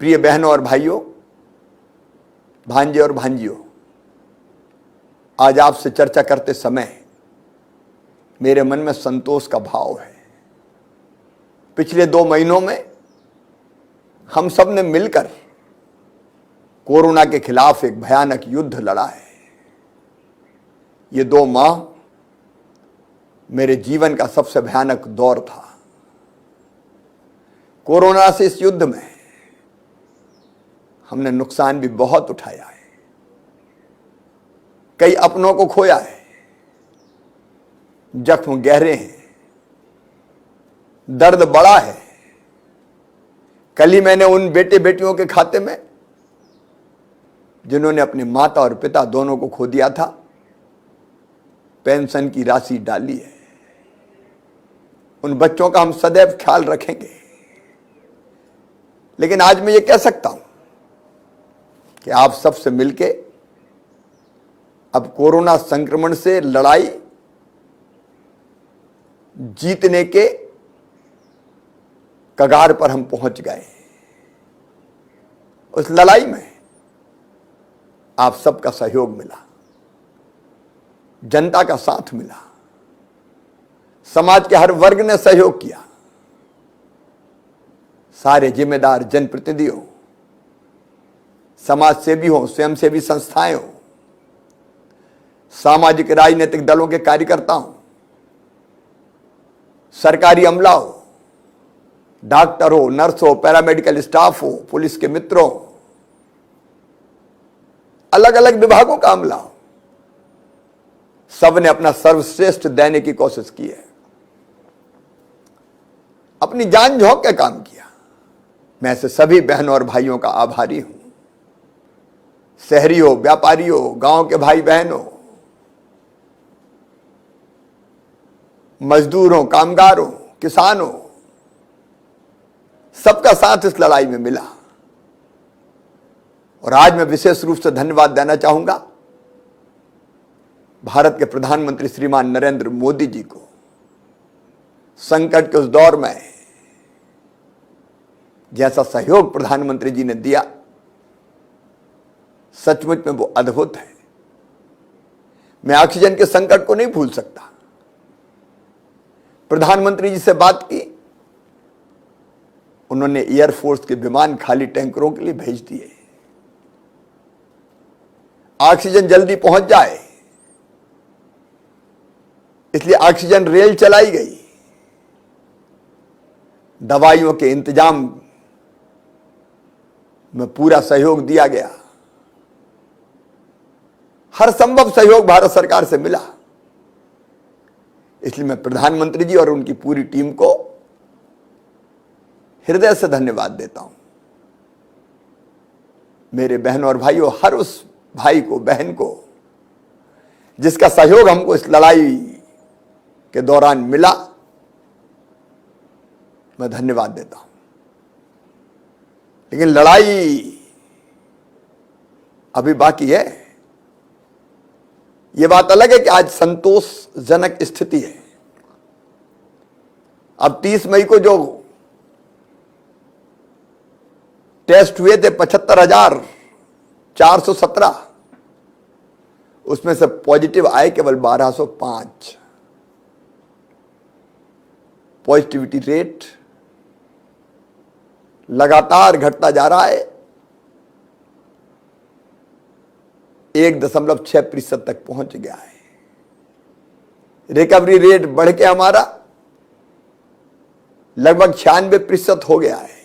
प्रिय बहनों और भाइयों, भांजे और भांजियों, आज आपसे चर्चा करते समय मेरे मन में संतोष का भाव है। पिछले 2 महीनों में हम सब ने मिलकर कोरोना के खिलाफ एक भयानक युद्ध लड़ा है। ये 2 माह मेरे जीवन का सबसे भयानक दौर था। कोरोना से इस युद्ध में हमने नुकसान भी बहुत उठाया है, कई अपनों को खोया है, जख्म गहरे हैं, दर्द बड़ा है। कल ही मैंने उन बेटे बेटियों के खाते में जिन्होंने अपनी माता और पिता दोनों को खो दिया था, पेंशन की राशि डाली है। उन बच्चों का हम सदैव ख्याल रखेंगे। लेकिन आज मैं ये कह सकता हूं कि आप सबसे मिलके अब कोरोना संक्रमण से लड़ाई जीतने के कगार पर हम पहुंच गए। उस लड़ाई में आप सबका सहयोग मिला, जनता का साथ मिला, समाज के हर वर्ग ने सहयोग किया। सारे जिम्मेदार जनप्रतिनिधियों, समाज सेवी हो, स्वयंसेवी संस्थाएं हो, सामाजिक राजनीतिक दलों के कार्यकर्ता हो, सरकारी अमला हो, डॉक्टर हो, नर्स हो, पैरामेडिकल स्टाफ हो, पुलिस के मित्रों, अलग अलग विभागों का अमला हो, सबने अपना सर्वश्रेष्ठ देने की कोशिश की है, अपनी जान झोंक के काम किया। मैं ऐसे सभी बहनों और भाइयों का आभारी हूं। शहरी हो, व्यापारी हो, गांव के भाई बहन हो, मजदूर हो, कामगार हो, किसान हो, सबका साथ इस लड़ाई में मिला। और आज मैं विशेष रूप से धन्यवाद देना चाहूंगा भारत के प्रधानमंत्री श्रीमान नरेंद्र मोदी जी को। संकट के उस दौर में जैसा सहयोग प्रधानमंत्री जी ने दिया, सचमुच में वो अद्भुत है। मैं ऑक्सीजन के संकट को नहीं भूल सकता। प्रधानमंत्री जी से बात की, उन्होंने एयरफोर्स के विमान खाली टैंकरों के लिए भेज दिए, ऑक्सीजन जल्दी पहुंच जाए, इसलिए ऑक्सीजन रेल चलाई गई, दवाइयों के इंतजाम में पूरा सहयोग दिया गया। हर संभव सहयोग भारत सरकार से मिला। इसलिए मैं प्रधानमंत्री जी और उनकी पूरी टीम को हृदय से धन्यवाद देता हूं। मेरे बहनों और भाइयों, हर उस भाई को, बहन को जिसका सहयोग हमको इस लड़ाई के दौरान मिला, मैं धन्यवाद देता हूं। लेकिन लड़ाई अभी बाकी है। यह बात अलग है कि आज संतोषजनक स्थिति है। अब 30 मई को जो टेस्ट हुए थे 75,417, उसमें से पॉजिटिव आए केवल 1205। पॉजिटिविटी रेट लगातार घटता जा रहा है, 1.6% तक पहुंच गया है। रिकवरी रेट बढ़ के हमारा लगभग 96% हो गया है।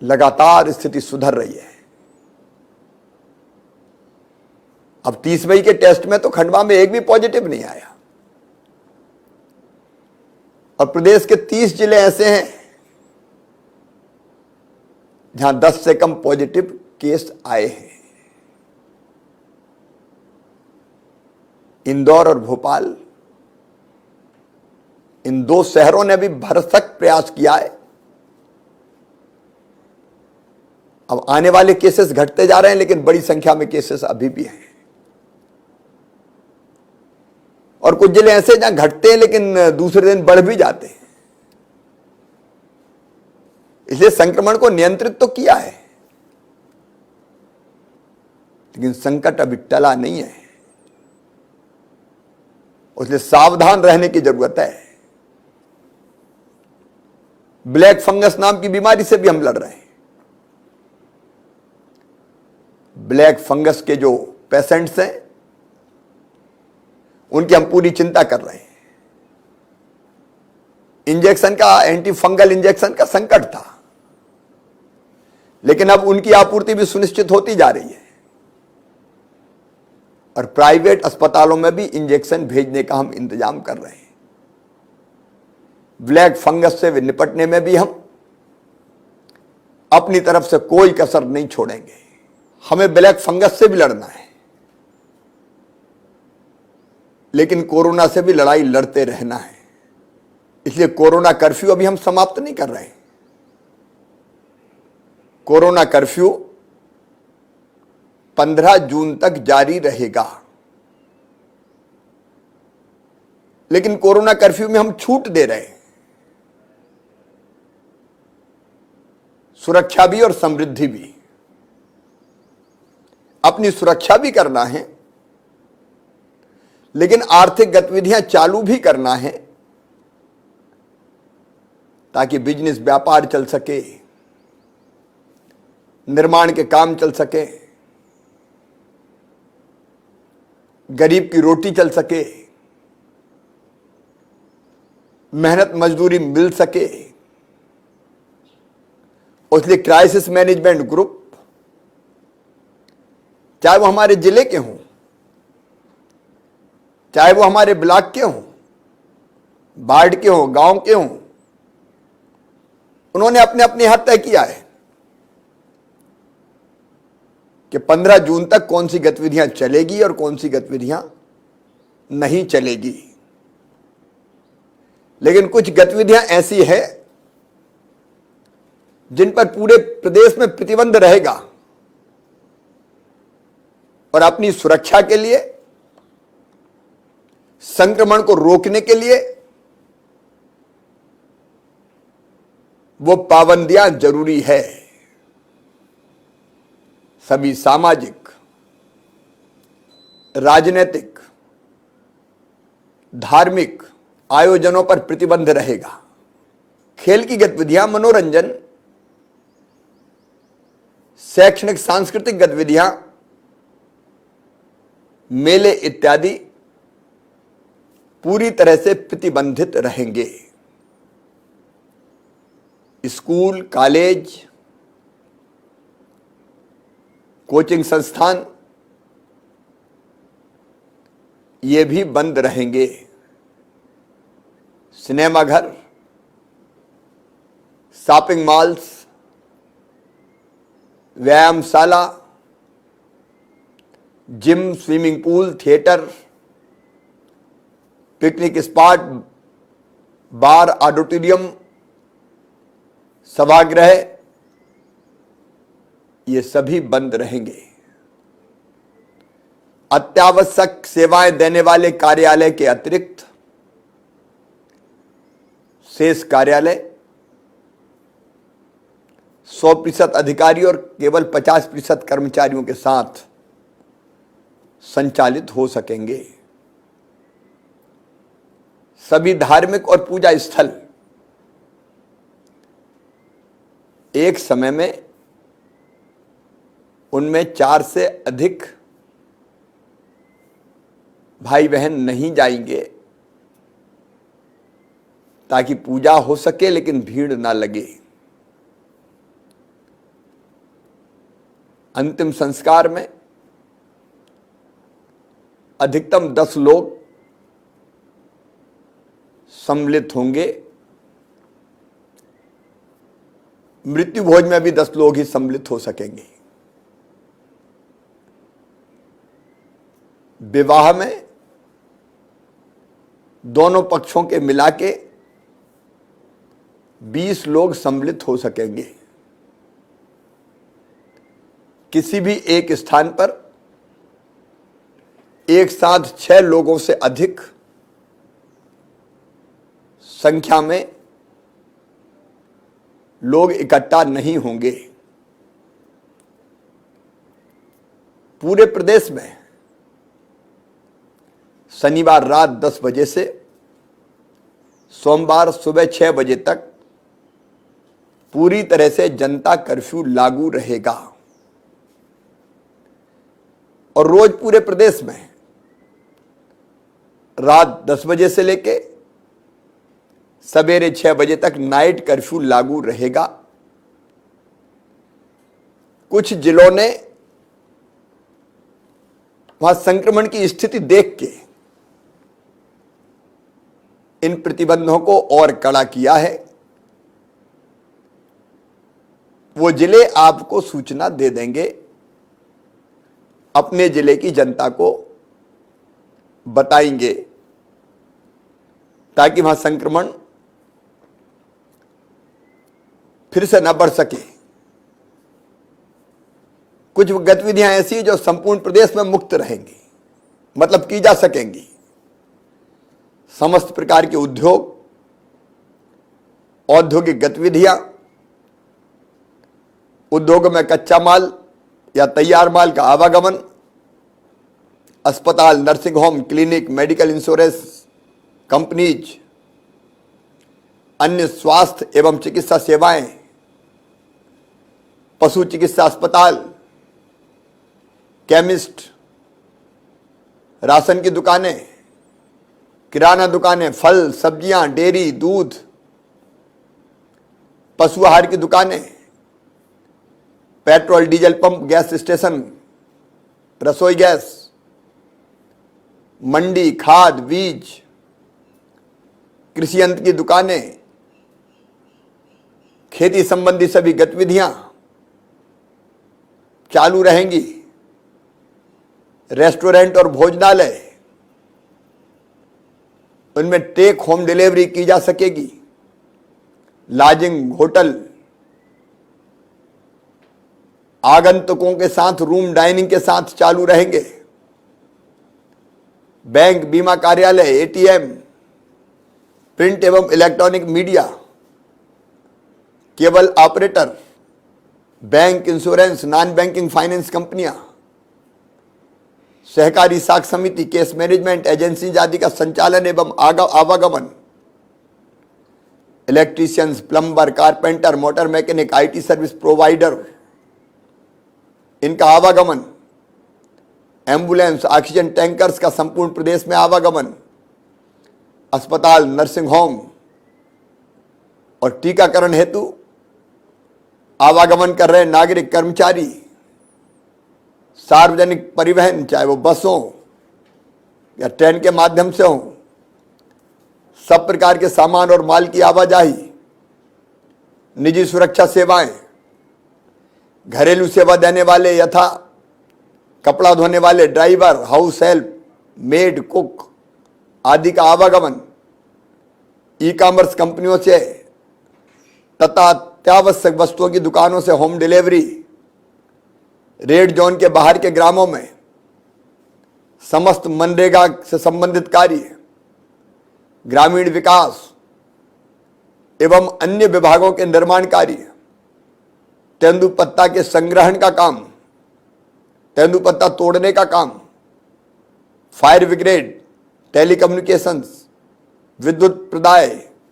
लगातार स्थिति सुधर रही है। अब 30 मई के टेस्ट में तो खंडवा में एक भी पॉजिटिव नहीं आया, और प्रदेश के 30 जिले ऐसे हैं जहां 10 से कम पॉजिटिव केस आए हैं। इंदौर और भोपाल, इन 2 शहरों ने भी भरसक प्रयास किया है। अब आने वाले केसेस घटते जा रहे हैं, लेकिन बड़ी संख्या में केसेस अभी भी हैं। और कुछ जिले ऐसे जहां घटते हैं लेकिन दूसरे दिन बढ़ भी जाते हैं। इसलिए संक्रमण को नियंत्रित तो किया है, लेकिन संकट अभी टला नहीं है, इसलिए सावधान रहने की जरूरत है। ब्लैक फंगस नाम की बीमारी से भी हम लड़ रहे हैं। ब्लैक फंगस के जो पेशेंट्स हैं उनकी हम पूरी चिंता कर रहे हैं। इंजेक्शन का, एंटी फंगल इंजेक्शन का संकट था, लेकिन अब उनकी आपूर्ति भी सुनिश्चित होती जा रही है और प्राइवेट अस्पतालों में भी इंजेक्शन भेजने का हम इंतजाम कर रहे हैं। ब्लैक फंगस से निपटने में भी हम अपनी तरफ से कोई कसर नहीं छोड़ेंगे। हमें ब्लैक फंगस से भी लड़ना है, लेकिन कोरोना से भी लड़ाई लड़ते रहना है। इसलिए कोरोना कर्फ्यू अभी हम समाप्त नहीं कर रहे हैं। कोरोना कर्फ्यू 15 जून तक जारी रहेगा, लेकिन कोरोना कर्फ्यू में हम छूट दे रहे हैं, सुरक्षा भी और समृद्धि भी। अपनी सुरक्षा भी करना है, लेकिन आर्थिक गतिविधियां चालू भी करना है, ताकि बिजनेस, व्यापार चल सके, निर्माण के काम चल सके, गरीब की रोटी चल सके, मेहनत मजदूरी मिल सके। इसलिए क्राइसिस मैनेजमेंट ग्रुप, चाहे वो हमारे जिले के हों, चाहे वो हमारे ब्लॉक के हों, वार्ड के हों, गांव के हों, उन्होंने अपने अपने हद तय किया है कि 15 जून तक कौन सी गतिविधियां चलेगी और कौन सी गतिविधियां नहीं चलेगी। लेकिन कुछ गतिविधियां ऐसी है जिन पर पूरे प्रदेश में प्रतिबंध रहेगा, और अपनी सुरक्षा के लिए, संक्रमण को रोकने के लिए वो पाबंदियां जरूरी है। सभी सामाजिक, राजनीतिक, धार्मिक आयोजनों पर प्रतिबंध रहेगा। खेल की गतिविधियां, मनोरंजन, शैक्षणिक सांस्कृतिक गतिविधियां, मेले इत्यादि पूरी तरह से प्रतिबंधित रहेंगे। स्कूल, कॉलेज, कोचिंग संस्थान ये भी बंद रहेंगे। सिनेमाघर, शॉपिंग मॉल्स, व्यायामशाला, gym, swimming pool, theatre, picnic spot, bar, auditorium, सभागृह, ये सभी बंद रहेंगे। अत्यावश्यक सेवाएं देने वाले कार्यालय के अतिरिक्त शेष कार्यालय 100% अधिकारी और केवल 50% कर्मचारियों के साथ संचालित हो सकेंगे। सभी धार्मिक और पूजा स्थल एक समय में उनमें 4 से अधिक भाई बहन नहीं जाएंगे, ताकि पूजा हो सके लेकिन भीड़ ना लगे। अंतिम संस्कार में अधिकतम 10 लोग सम्मिलित होंगे। मृत्यु भोज में भी 10 लोग ही सम्मिलित हो सकेंगे। विवाह में दोनों पक्षों के मिला के 20 लोग सम्मिलित हो सकेंगे। किसी भी एक स्थान पर एक साथ 6 लोगों से अधिक संख्या में लोग इकट्ठा नहीं होंगे। पूरे प्रदेश में शनिवार रात 10 बजे से सोमवार सुबह 6 बजे तक पूरी तरह से जनता कर्फ्यू लागू रहेगा और रोज पूरे प्रदेश में रात 10 बजे से लेके सवेरे 6 बजे तक नाइट कर्फ्यू लागू रहेगा। कुछ जिलों ने वहां संक्रमण की स्थिति देख के इन प्रतिबंधों को और कड़ा किया है। वो जिले आपको सूचना दे देंगे, अपने जिले की जनता को बताएंगे ताकि वहां संक्रमण फिर से न बढ़ सके। कुछ गतिविधियां ऐसी जो संपूर्ण प्रदेश में मुक्त रहेंगी, मतलब की जा सकेंगी। समस्त प्रकार के उद्योग, औद्योगिक गतिविधियां, उद्योगों में कच्चा माल या तैयार माल का आवागमन, अस्पताल, nursing home, clinic, medical insurance companies, अन्य स्वास्थ्य एवं चिकित्सा सेवाएं, पशु चिकित्सा अस्पताल, केमिस्ट, राशन की दुकानें, किराना दुकानें, फल सब्जियां, डेयरी, दूध, पशु आहार की दुकानें, petrol diesel pump, gas station, रसोई गैस, मंडी, खाद बीज, कृषि यंत्र की दुकानें, खेती संबंधी सभी गतिविधियां चालू रहेंगी। रेस्टोरेंट और भोजनालय, उनमें टेक होम डिलीवरी की जा सकेगी। लॉजिंग, होटल, आगंतुकों के साथ रूम डाइनिंग के साथ चालू रहेंगे। बैंक, बीमा कार्यालय, एटीएम, प्रिंट एवं electronic media, cable operator, bank, insurance, non banking finance कंपनियां, सहकारी साख समिति, केस मैनेजमेंट एजेंसी आदि का संचालन एवं आवागमन, electricians, plumber, carpenter, motor mechanic, IT service provider, इनका आवागमन, एम्बुलेंस, ऑक्सीजन टैंकर्स का संपूर्ण प्रदेश में आवागमन, अस्पताल, नर्सिंग होम और टीकाकरण हेतु आवागमन कर रहे नागरिक, कर्मचारी, सार्वजनिक परिवहन, चाहे वो बसों या ट्रेन के माध्यम से हो, सब प्रकार के सामान और माल की आवाजाही, निजी सुरक्षा सेवाएं, घरेलू सेवा देने वाले यथा कपड़ा धोने वाले, driver, house help, made, cook आदि का आवागमन, ई कॉमर्स कंपनियों से तथा अत्यावश्यक वस्तुओं की दुकानों से होम डिलीवरी, रेड जोन के बाहर के ग्रामों में समस्त मनरेगा से संबंधित कार्य, ग्रामीण विकास एवं अन्य विभागों के निर्माण कार्य, तेंदुपत्ता के संग्रहण का काम, तेंदुपत्ता तोड़ने का काम, फायर ब्रिगेड, टेलीकम्युनिकेशंस, विद्युत प्रदाय,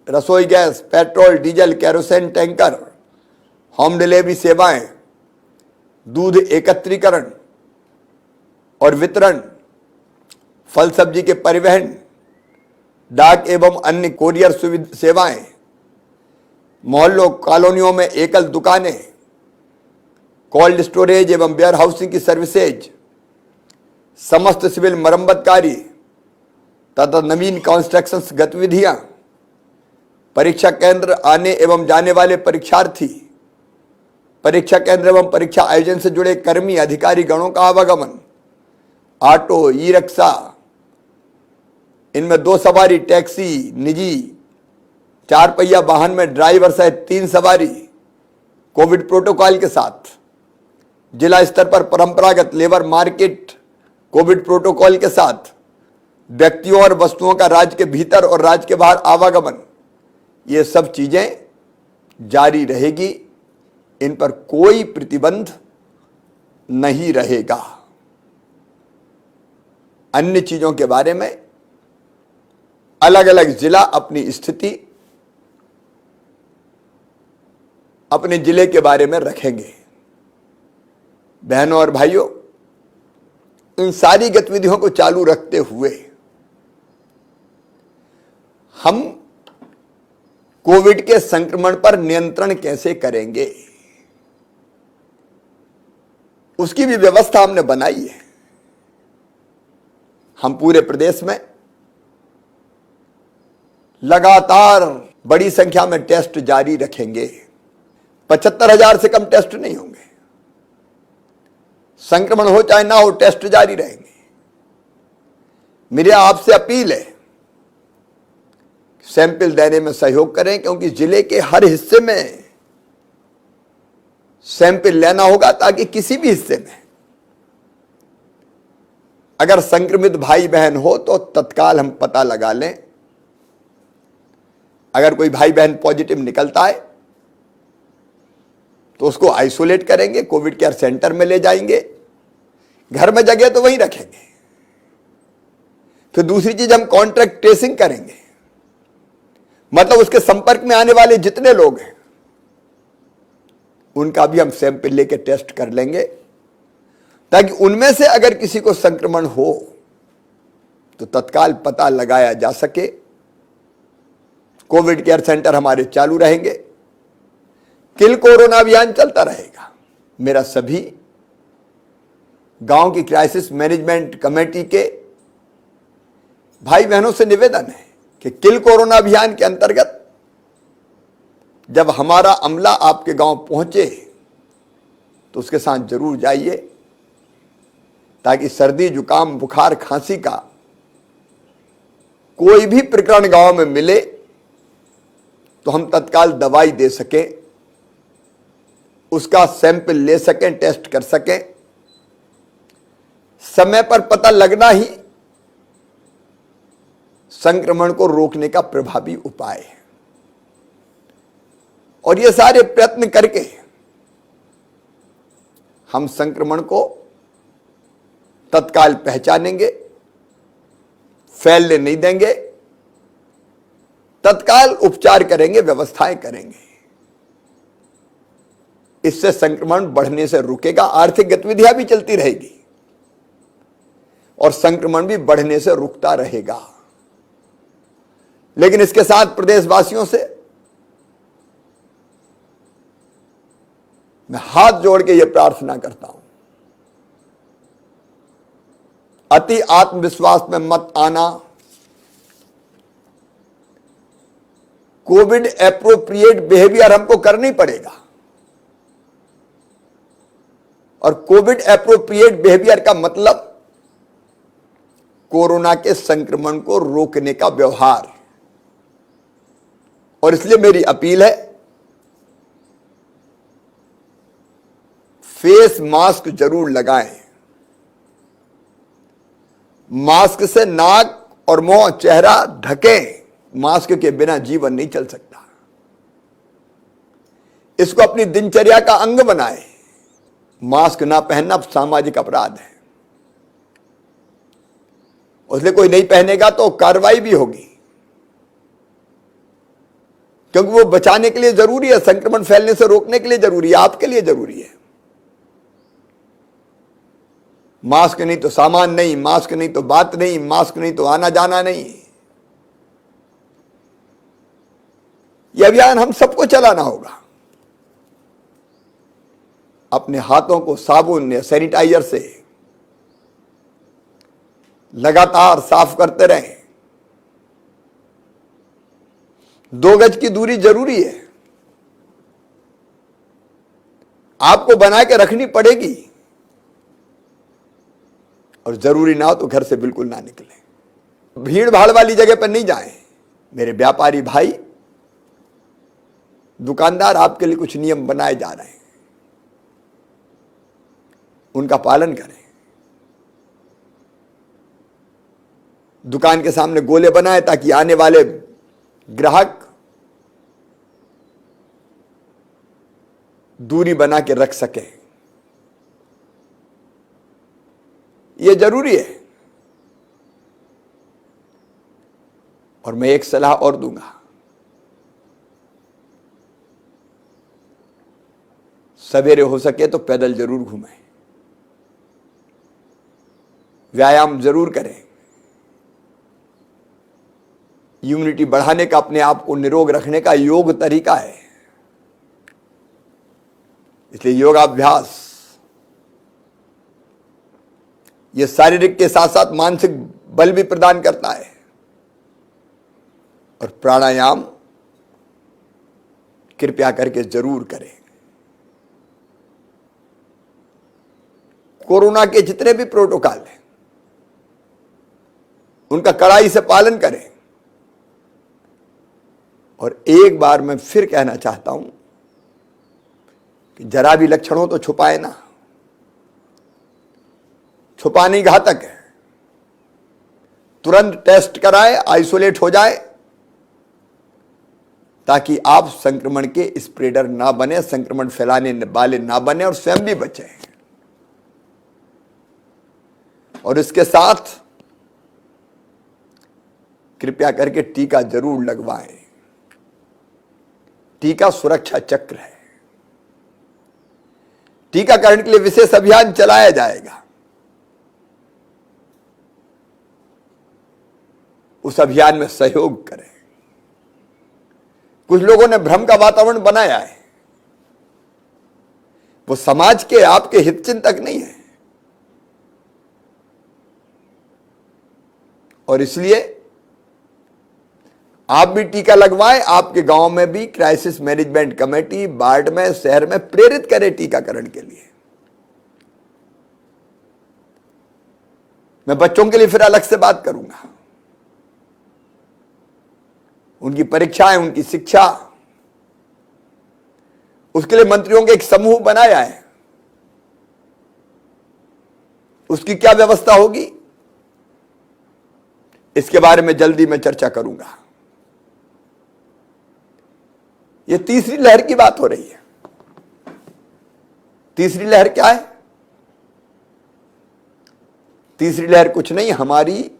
रसोई gas, petrol diesel, kerosene tanker, home delivery सेवाएं, दूध एकत्रीकरण और वितरण, फल सब्जी के परिवहन, डाक एवं अन्य कोरियर सेवाएं, मोहल्लों कॉलोनियों में एकल दुकानें, कोल्ड स्टोरेज एवं वेयर हाउसिंग की सर्विसेज, समस्त सिविल मरम्मत कार्य तथा नवीन कंस्ट्रक्शन गतिविधियां, परीक्षा केंद्र आने एवं जाने वाले परीक्षार्थी, परीक्षा केंद्र एवं परीक्षा आयोजन से जुड़े कर्मी अधिकारी गणों का आवागमन, ऑटो, ई रिक्शा, इनमें 2 सवारी, टैक्सी, निजी 4 पहिया वाहन में ड्राइवर सहित 3 सवारी, कोविड प्रोटोकॉल के साथ जिला स्तर पर परंपरागत लेबर मार्केट कोविड प्रोटोकॉल के साथ व्यक्तियों और वस्तुओं का राज्य के भीतर और राज्य के बाहर आवागमन, ये सब चीजें जारी रहेगी, इन पर कोई प्रतिबंध नहीं रहेगा। अन्य चीजों के बारे में अलग अलग जिला अपनी स्थिति अपने जिले के बारे में रखेंगे। बहनों और भाइयों, इन सारी गतिविधियों को चालू रखते हुए हम कोविड के संक्रमण पर नियंत्रण कैसे करेंगे, उसकी भी व्यवस्था हमने बनाई है। हम पूरे प्रदेश में लगातार बड़ी संख्या में टेस्ट जारी रखेंगे। 75,000 से कम टेस्ट नहीं होंगे। संक्रमण हो चाहे ना हो, टेस्ट जारी रहेंगे। मेरी आपसे अपील है, सैंपल देने में सहयोग करें, क्योंकि जिले के हर हिस्से में सैंपल लेना होगा, ताकि किसी भी हिस्से में अगर संक्रमित भाई बहन हो तो तत्काल हम पता लगा लें। अगर कोई भाई बहन पॉजिटिव निकलता है तो उसको आइसोलेट करेंगे, कोविड केयर सेंटर में ले जाएंगे, घर में जगह तो वहीं रखेंगे। फिर दूसरी चीज, हम कॉन्ट्रैक्ट ट्रेसिंग करेंगे, मतलब उसके संपर्क में आने वाले जितने लोग हैं उनका भी हम सैंपल लेके टेस्ट कर लेंगे, ताकि उनमें से अगर किसी को संक्रमण हो तो तत्काल पता लगाया जा सके। कोविड केयर सेंटर हमारे चालू रहेंगे, किल कोरोना अभियान चलता रहेगा। मेरा सभी गांव की क्राइसिस मैनेजमेंट कमेटी के भाई बहनों से निवेदन है कि किल कोरोना अभियान के अंतर्गत जब हमारा अमला आपके गांव पहुंचे तो उसके साथ जरूर जाइए, ताकि सर्दी जुकाम बुखार खांसी का कोई भी प्रकरण गांव में मिले तो हम तत्काल दवाई दे सकें, उसका सैंपल ले सकें, टेस्ट कर सकें। समय पर पता लगना ही संक्रमण को रोकने का प्रभावी उपाय है। और ये सारे प्रयत्न करके हम संक्रमण को तत्काल पहचानेंगे, फैलने नहीं देंगे, तत्काल उपचार करेंगे, व्यवस्थाएं करेंगे। इससे संक्रमण बढ़ने से रुकेगा, आर्थिक गतिविधियां भी चलती रहेगी और संक्रमण भी बढ़ने से रुकता रहेगा। लेकिन इसके साथ प्रदेशवासियों से मैं हाथ जोड़ के यह प्रार्थना करता हूं, अति आत्मविश्वास में मत आना। कोविड एप्रोप्रिएट बिहेवियर हमको करना ही पड़ेगा, और कोविड एप्रोप्रिएट बिहेवियर का मतलब कोरोना के संक्रमण को रोकने का व्यवहार। और इसलिए मेरी अपील है, फेस मास्क जरूर लगाएं। मास्क से नाक और मुंह चेहरा ढकें, मास्क के बिना जीवन नहीं चल सकता। इसको अपनी दिनचर्या का अंग बनाएं। मास्क ना पहनना सामाजिक अपराध है, उसलिए कोई नहीं पहनेगा तो कार्रवाई भी होगी, क्योंकि वो बचाने के लिए जरूरी है, संक्रमण फैलने से रोकने के लिए जरूरी है, आपके लिए जरूरी है। मास्क नहीं तो सामान नहीं, मास्क नहीं तो बात नहीं, मास्क नहीं तो आना जाना नहीं। यह अभियान हम सबको चलाना होगा। अपने हाथों को साबुन या सैनिटाइजर से लगातार साफ करते रहें। 2 गज की दूरी जरूरी है, आपको बना के रखनी पड़ेगी, और जरूरी ना हो तो घर से बिल्कुल ना निकलें। भीड़ भाड़ वाली जगह पर नहीं जाएं। मेरे व्यापारी भाई, दुकानदार, आपके लिए कुछ नियम बनाए जा रहे हैं, उनका पालन करें। दुकान के सामने गोले बनाए ताकि आने वाले ग्राहक दूरी बना के रख सकें, यह जरूरी है। और मैं एक सलाह और दूंगा, सवेरे हो सके तो पैदल जरूर घूमें, व्यायाम जरूर करें। इम्यूनिटी बढ़ाने का, अपने आप को निरोग रखने का योग तरीका है। इसलिए योगाभ्यास ये शारीरिक के साथ साथ मानसिक बल भी प्रदान करता है। और प्राणायाम कृपया करके जरूर करें। कोरोना के जितने भी प्रोटोकॉल हैं उनका कड़ाई से पालन करें। और एक बार मैं फिर कहना चाहता हूं कि जरा भी लक्षण हो तो छुपाए ना, छुपाने घातक है। तुरंत टेस्ट कराए, आइसोलेट हो जाए, ताकि आप संक्रमण के स्प्रेडर ना बने, संक्रमण फैलाने वाले ना बने और स्वयं भी बचें। और इसके साथ कृपया करके टीका जरूर लगवाएं। टीका सुरक्षा चक्र है। टीकाकरण के लिए विशेष अभियान चलाया जाएगा। उस अभियान में सहयोग करें। कुछ लोगों ने भ्रम का वातावरण बनाया है, वो समाज के, आपके हितचिंतक नहीं है। और इसलिए आप भी टीका लगवाएं। आपके गांव में भी क्राइसिस मैनेजमेंट कमेटी, वार्ड में, शहर में प्रेरित करें टीकाकरण के लिए। मैं बच्चों के लिए फिर अलग से बात करूंगा। उनकी परीक्षाएं, उनकी शिक्षा, उसके लिए मंत्रियों के एक समूह बनाया है। उसकी क्या व्यवस्था होगी, इसके बारे में जल्दी मैं चर्चा करूंगा। यह तीसरी लहर की बात हो रही है। तीसरी लहर क्या है? तीसरी लहर कुछ नहीं, हमारी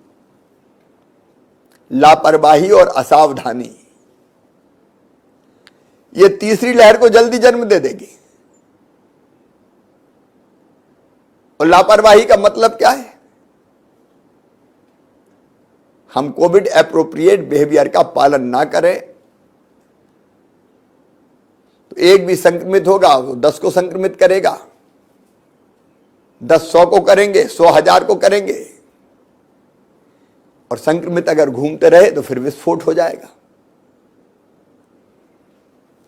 लापरवाही और असावधानी। यह तीसरी लहर को जल्दी जन्म दे देगी। और लापरवाही का मतलब क्या है? हम कोविड एप्रोप्रिएट बिहेवियर का पालन ना करें तो एक भी संक्रमित होगा वो 10 को संक्रमित करेगा, 10 100 को करेंगे, 100 1000 को करेंगे। और संक्रमित अगर घूमते रहे तो फिर विस्फोट हो जाएगा।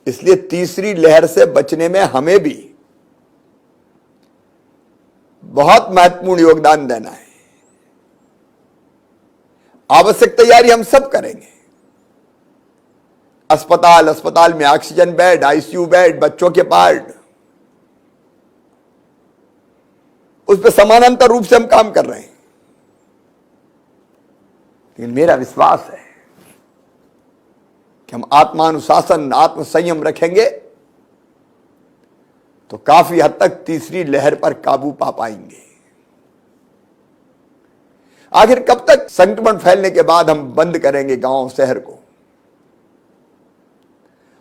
इसलिए तीसरी लहर से बचने में हमें भी बहुत महत्वपूर्ण योगदान देना है। आवश्यक तैयारी हम सब करेंगे। अस्पताल में ऑक्सीजन बेड, आईसीयू बेड, बच्चों के पार्ट, उस पर समानांतर रूप से हम काम कर रहे हैं। लेकिन मेरा विश्वास है कि हम आत्मानुशासन, आत्मसंयम रखेंगे तो काफी हद तक तीसरी लहर पर काबू पा पाएंगे। आखिर कब तक संक्रमण फैलने के बाद हम बंद करेंगे गांव शहर को?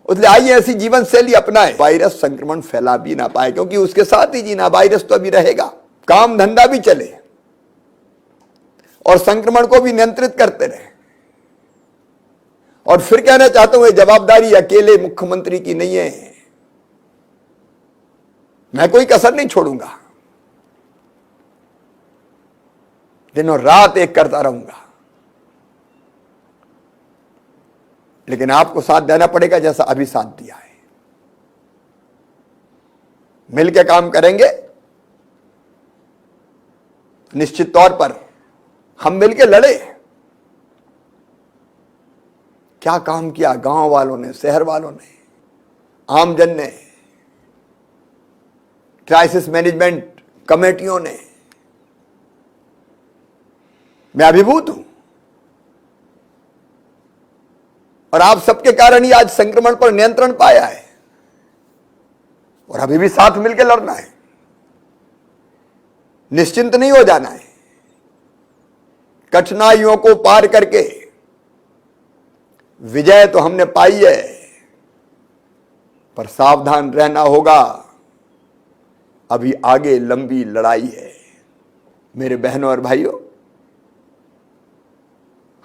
इसलिए आइए ऐसी जीवन शैली अपनाएं, वायरस संक्रमण फैला भी ना पाए, क्योंकि उसके साथ ही जीना, वायरस तो अभी रहेगा, काम धंधा भी चले और संक्रमण को भी नियंत्रित करते रहे। और फिर कहना चाहता हूं, ये जवाबदारी अकेले मुख्यमंत्री की नहीं है। मैं कोई कसर नहीं छोड़ूंगा, दिनों रात एक करता रहूंगा। लेकिन आपको साथ देना पड़ेगा जैसा अभी साथ दिया है। मिलकर काम करेंगे, निश्चित तौर पर हम मिलकर लड़े। क्या काम किया गांव वालों ने, शहर वालों ने, आमजन ने, क्राइसिस मैनेजमेंट कमेटियों ने। मैं अभिभूत हूं और आप सबके कारण ही आज संक्रमण पर नियंत्रण पाया है। और अभी भी साथ मिलकर लड़ना है, निश्चिंत नहीं हो जाना है। कठिनाइयों को पार करके विजय तो हमने पाई है, पर सावधान रहना होगा, अभी आगे लंबी लड़ाई है। मेरे बहनों और भाइयों,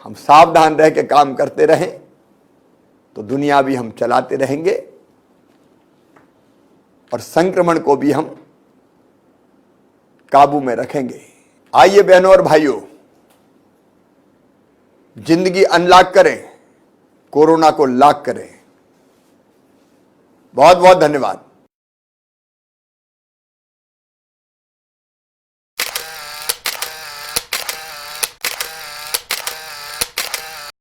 हम सावधान रह के काम करते रहें तो दुनिया भी हम चलाते रहेंगे और संक्रमण को भी हम काबू में रखेंगे। आइए बहनों और भाइयों, जिंदगी अनलॉक करें, कोरोना को लॉक करें। बहुत बहुत धन्यवाद।